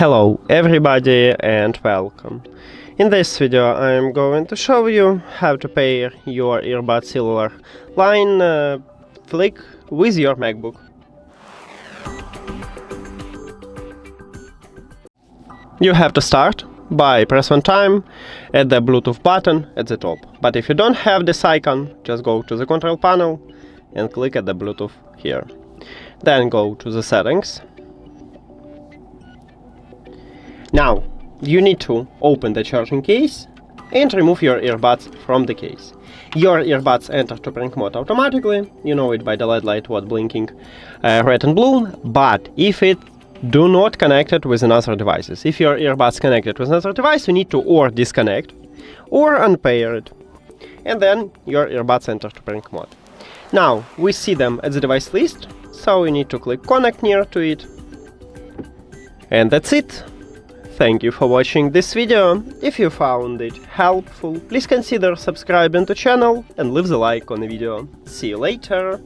Hello everybody and welcome. In this video I am going to show you how to pair your earbud Cellularline FLICK with your MacBook. You have to start by press one time at the Bluetooth button at the top. But if you don't have this icon, just go to the control panel and click at the Bluetooth here. Then go to the settings. Now, you need to open the charging case and remove your earbuds from the case. Your earbuds enter to pairing mode automatically, you know it by the LED light blinking red and blue, but if it do not connect it with another devices. If your earbuds connected with another device, you need to or disconnect or unpair it. And then your earbuds enter to pairing mode. Now, we see them at the device list, so you need to click connect near to it. And that's it. Thank you for watching this video. If you found it helpful, please consider subscribing to the channel and leave the like on the video. See you later!